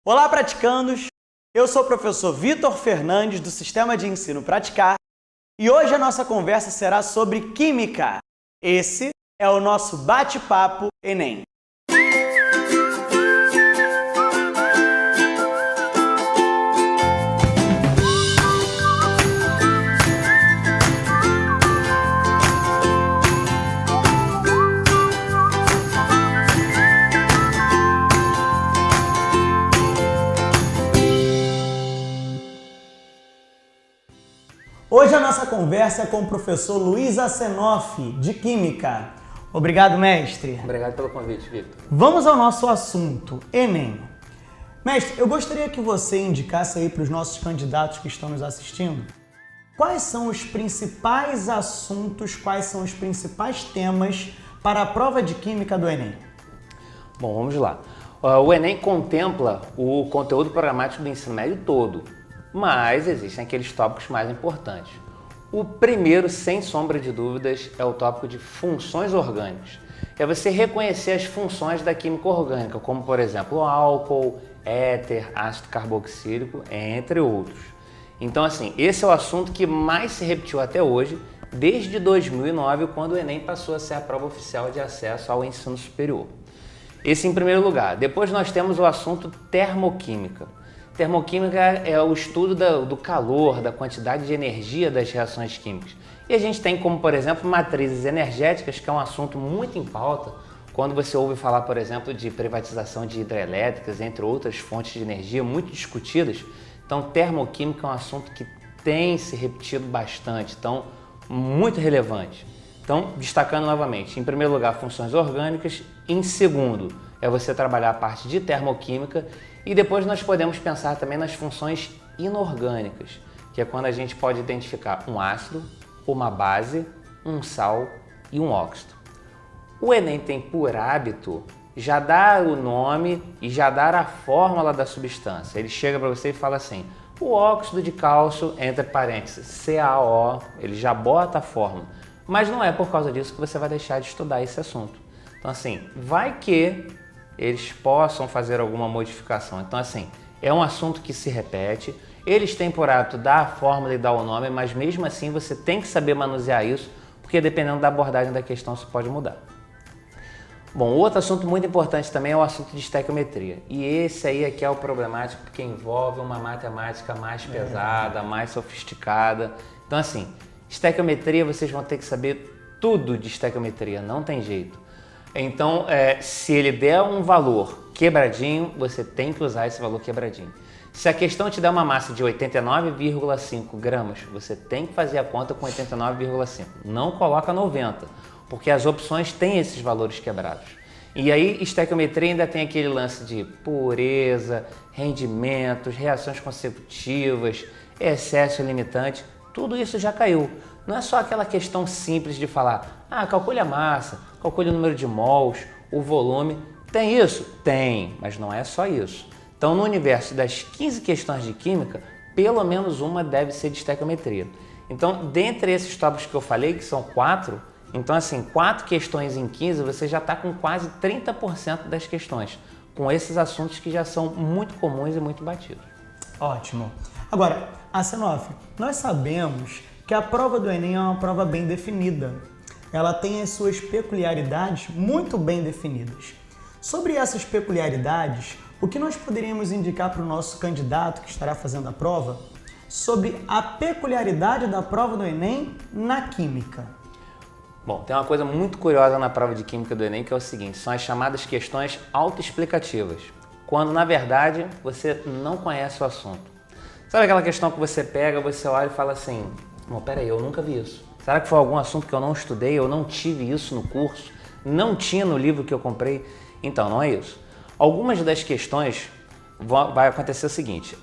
Olá, praticandos! Eu sou o professor Vitor Fernandes, do Sistema de Ensino Praticar, e hoje a nossa conversa será sobre Química. Esse é o nosso bate-papo Enem. Hoje a nossa conversa é com o professor Luiz Asenoff, de Química. Obrigado, mestre. Obrigado pelo convite, Vitor. Vamos ao nosso assunto, Enem. Mestre, eu gostaria que você indicasse aí para os nossos candidatos que estão nos assistindo quais são os principais assuntos, quais são os principais temas para a prova de Química do Enem. Bom, vamos lá. O Enem contempla o conteúdo programático do ensino médio todo, mas existem aqueles tópicos mais importantes. O primeiro, sem sombra de dúvidas, é o tópico de funções orgânicas. É você reconhecer as funções da química orgânica, como por exemplo o álcool, éter, ácido carboxílico, entre outros. Então assim, esse é o assunto que mais se repetiu até hoje, desde 2009, quando o Enem passou a ser a prova oficial de acesso ao ensino superior. Esse em primeiro lugar. Depois nós temos o assunto termoquímica. Termoquímica é o estudo do calor, da quantidade de energia das reações químicas. E a gente tem como, por exemplo, matrizes energéticas, que é um assunto muito em pauta, quando você ouve falar, por exemplo, de privatização de hidrelétricas, entre outras fontes de energia muito discutidas. Então, termoquímica é um assunto que tem se repetido bastante, então, muito relevante. Então, destacando novamente, em primeiro lugar, funções orgânicas, em segundo, é você trabalhar a parte de termoquímica e depois nós podemos pensar também nas funções inorgânicas, que é quando a gente pode identificar um ácido, uma base, um sal e um óxido. O Enem tem por hábito já dar o nome e já dar a fórmula da substância. Ele chega para você e fala assim, o óxido de cálcio, entre parênteses, CaO, ele já bota a fórmula. Mas não é por causa disso que você vai deixar de estudar esse assunto. Então assim, vai que eles possam fazer alguma modificação. Então assim, é um assunto que se repete, eles têm por hábito dar a fórmula e dar o nome, mas mesmo assim você tem que saber manusear isso, porque dependendo da abordagem da questão isso pode mudar. Bom, outro assunto muito importante também é o assunto de estequiometria. E esse aí é que é o problemático, porque envolve uma matemática mais pesada, mais sofisticada. Então assim, estequiometria vocês vão ter que saber tudo de estequiometria, não tem jeito. Então, se ele der um valor quebradinho, você tem que usar esse valor quebradinho. Se a questão te der uma massa de 89,5 gramas, você tem que fazer a conta com 89,5. Não coloca 90, porque as opções têm esses valores quebrados. E aí, estequiometria ainda tem aquele lance de pureza, rendimentos, reações consecutivas, excesso limitante. Tudo isso já caiu. Não é só aquela questão simples de falar, calcule a massa, calcule o número de mols, o volume. Tem isso? Tem, mas não é só isso. Então, no universo das 15 questões de química, pelo menos uma deve ser de estequiometria. Então, dentre esses tópicos que eu falei, que são 4, então assim, 4 questões em 15, você já está com quase 30% das questões, com esses assuntos que já são muito comuns e muito batidos. Ótimo. Agora, Asenoff, nós sabemos que a prova do Enem é uma prova bem definida. Ela tem as suas peculiaridades muito bem definidas. Sobre essas peculiaridades, o que nós poderíamos indicar para o nosso candidato que estará fazendo a prova sobre a peculiaridade da prova do Enem na Química? Bom, tem uma coisa muito curiosa na prova de Química do Enem que é o seguinte, são as chamadas questões autoexplicativas, quando na verdade você não conhece o assunto. Sabe aquela questão que você pega, você olha e fala assim, peraí, eu nunca vi isso. Será que foi algum assunto que eu não estudei, eu não tive isso no curso, não tinha no livro que eu comprei? Então, não é isso. Algumas das questões vai acontecer o seguinte,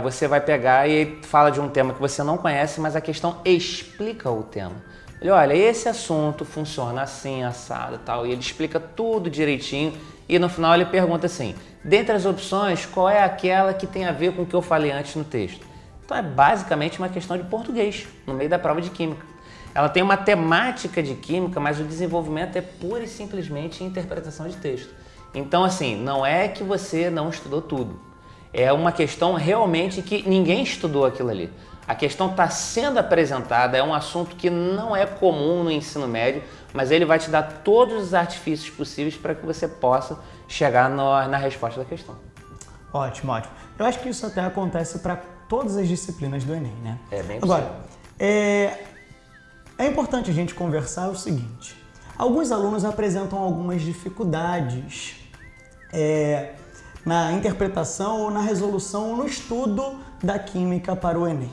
você vai pegar e fala de um tema que você não conhece, mas a questão explica o tema. Ele olha, esse assunto funciona assim, assado e tal, e ele explica tudo direitinho e no final ele pergunta assim, dentre as opções, qual é aquela que tem a ver com o que eu falei antes no texto? Então é basicamente uma questão de português, no meio da prova de Química. Ela tem uma temática de Química, mas o desenvolvimento é pura e simplesmente interpretação de texto. Então assim, não é que você não estudou tudo, É uma questão realmente que ninguém estudou aquilo ali. A questão está sendo apresentada, é um assunto que não é comum no ensino médio, mas ele vai te dar todos os artifícios possíveis para que você possa chegar na resposta da questão. Ótimo, ótimo. Eu acho que isso até acontece para todas as disciplinas do Enem, né? É bem possível. Agora, é importante a gente conversar o seguinte. Alguns alunos apresentam algumas dificuldades na interpretação ou na resolução ou no estudo da química para o Enem.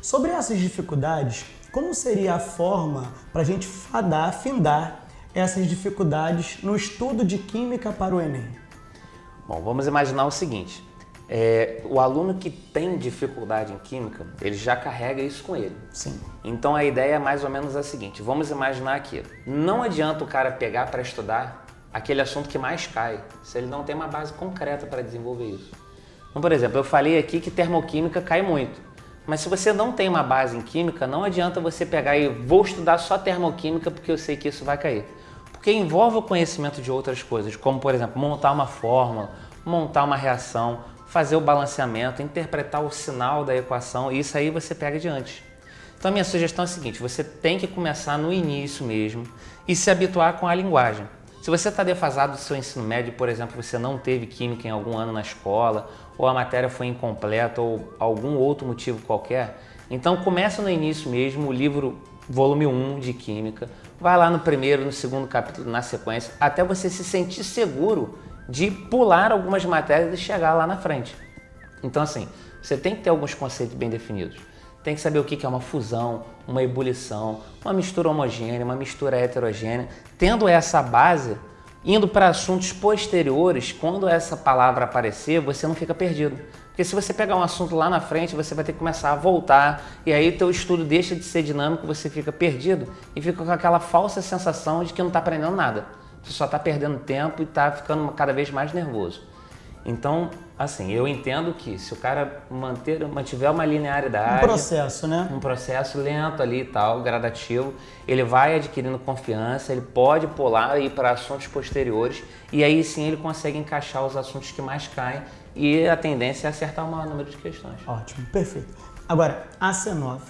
Sobre essas dificuldades, como seria a forma para a gente afindar essas dificuldades no estudo de química para o Enem? Bom, vamos imaginar o seguinte, o aluno que tem dificuldade em química, ele já carrega isso com ele. Sim. Então a ideia é mais ou menos a seguinte, vamos imaginar aqui, não adianta o cara pegar para estudar aquele assunto que mais cai, se ele não tem uma base concreta para desenvolver isso. Então, por exemplo, eu falei aqui que termoquímica cai muito. Mas se você não tem uma base em química, não adianta você pegar e vou estudar só termoquímica porque eu sei que isso vai cair. Porque envolve o conhecimento de outras coisas, como por exemplo, montar uma fórmula, montar uma reação, fazer o balanceamento, interpretar o sinal da equação, e isso aí você pega adiante. Então a minha sugestão é a seguinte, você tem que começar no início mesmo e se habituar com a linguagem. Se você está defasado do seu ensino médio, por exemplo, você não teve química em algum ano na escola, ou a matéria foi incompleta, ou algum outro motivo qualquer, então começa no início mesmo, o livro volume 1 de Química, vai lá no primeiro, no segundo capítulo, na sequência, até você se sentir seguro de pular algumas matérias e chegar lá na frente. Então assim, você tem que ter alguns conceitos bem definidos. Tem que saber o que é uma fusão, uma ebulição, uma mistura homogênea, uma mistura heterogênea. Tendo essa base, indo para assuntos posteriores, quando essa palavra aparecer, você não fica perdido. Porque se você pegar um assunto lá na frente, você vai ter que começar a voltar, e aí teu estudo deixa de ser dinâmico, você fica perdido e fica com aquela falsa sensação de que não está aprendendo nada. Você só está perdendo tempo e está ficando cada vez mais nervoso. Então, assim, eu entendo que se o cara mantiver uma linearidade... Um processo, né? Um processo lento ali e tal, gradativo, ele vai adquirindo confiança, ele pode pular e ir para assuntos posteriores e aí sim ele consegue encaixar os assuntos que mais caem e a tendência é acertar o maior número de questões. Ótimo, perfeito. Agora, Asenov,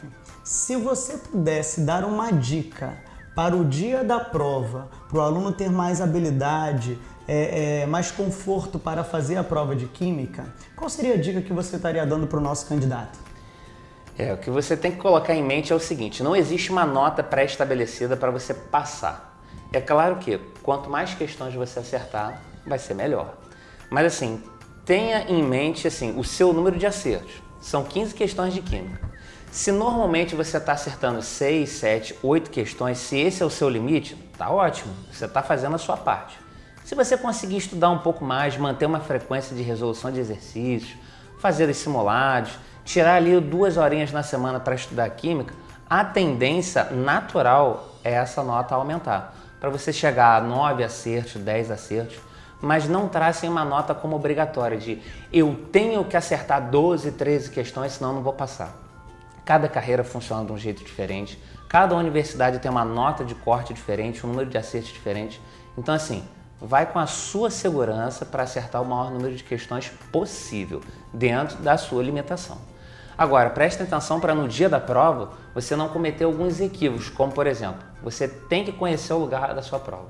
se você pudesse dar uma dica para o dia da prova, para o aluno ter mais habilidade, mais conforto para fazer a prova de Química, qual seria a dica que você estaria dando para o nosso candidato? O que você tem que colocar em mente é o seguinte, não existe uma nota pré-estabelecida para você passar. É claro que quanto mais questões você acertar, vai ser melhor. Mas assim, tenha em mente assim, o seu número de acertos. São 15 questões de Química. Se normalmente você está acertando 6, 7, 8 questões, se esse é o seu limite, tá ótimo, você está fazendo a sua parte. Se você conseguir estudar um pouco mais, manter uma frequência de resolução de exercícios, fazer os simulados, tirar ali 2 horinhas na semana para estudar Química, a tendência natural é essa nota aumentar. Para você chegar a 9 acertos, 10 acertos, mas não tracem uma nota como obrigatória de eu tenho que acertar 12, 13 questões, senão eu não vou passar. Cada carreira funciona de um jeito diferente, cada universidade tem uma nota de corte diferente, um número de acertos diferente. Então assim, vai com a sua segurança para acertar o maior número de questões possível, dentro da sua limitação. Agora, preste atenção para no dia da prova, você não cometer alguns equívocos, como por exemplo, você tem que conhecer o lugar da sua prova.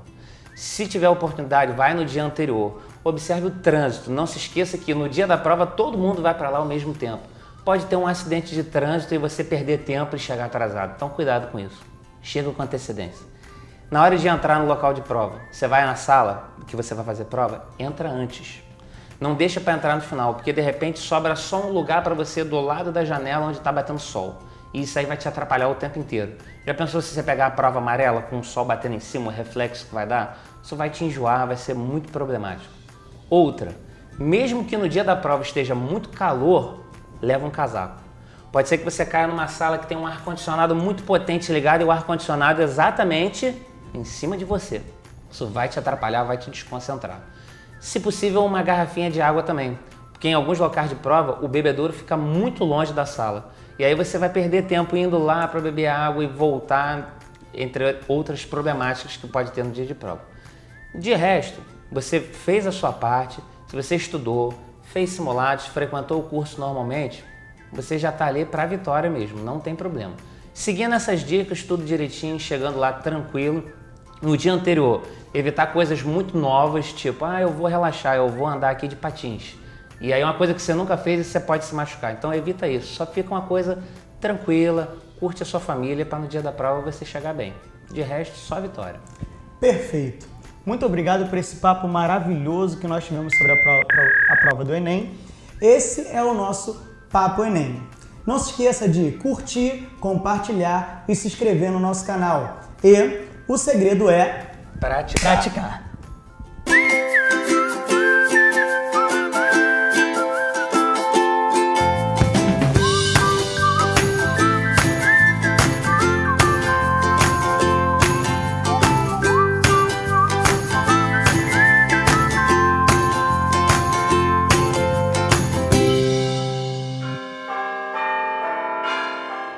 Se tiver oportunidade, vai no dia anterior, observe o trânsito, não se esqueça que no dia da prova todo mundo vai para lá ao mesmo tempo. Pode ter um acidente de trânsito e você perder tempo e chegar atrasado, então cuidado com isso, chega com antecedência. Na hora de entrar no local de prova, você vai na sala que você vai fazer prova, entra antes. Não deixa para entrar no final, porque de repente sobra só um lugar para você do lado da janela onde está batendo sol. E isso aí vai te atrapalhar o tempo inteiro. Já pensou se você pegar a prova amarela com o sol batendo em cima, o reflexo que vai dar? Isso vai te enjoar, vai ser muito problemático. Outra, mesmo que no dia da prova esteja muito calor, leva um casaco. Pode ser que você caia numa sala que tem um ar-condicionado muito potente ligado e o ar-condicionado exatamente em cima de você. Isso vai te atrapalhar, vai te desconcentrar. Se possível, uma garrafinha de água também, porque em alguns locais de prova o bebedouro fica muito longe da sala. E aí você vai perder tempo indo lá para beber água e voltar, entre outras problemáticas que pode ter no dia de prova. De resto, você fez a sua parte, se você estudou, fez simulados, frequentou o curso normalmente, você já está ali para a vitória mesmo, não tem problema. Seguindo essas dicas, tudo direitinho, chegando lá tranquilo. No dia anterior, evitar coisas muito novas, tipo, eu vou relaxar, eu vou andar aqui de patins. E aí uma coisa que você nunca fez e você pode se machucar. Então evita isso, só fica uma coisa tranquila, curte a sua família para no dia da prova você chegar bem. De resto, só vitória. Perfeito. Muito obrigado por esse papo maravilhoso que nós tivemos sobre a prova do Enem. Esse é o nosso Papo Enem. Não se esqueça de curtir, compartilhar e se inscrever no nosso canal. E o segredo é praticar.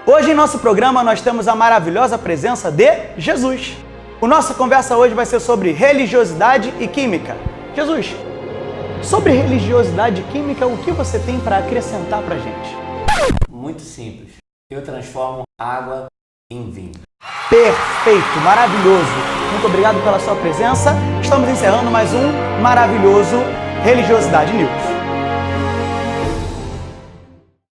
Hoje em nosso programa nós temos a maravilhosa presença de Jesus. A nossa conversa hoje vai ser sobre religiosidade e química. Jesus, sobre religiosidade e química, o que você tem para acrescentar para a gente? Muito simples. Eu transformo água em vinho. Perfeito, maravilhoso. Muito obrigado pela sua presença. Estamos encerrando mais um maravilhoso Religiosidade News.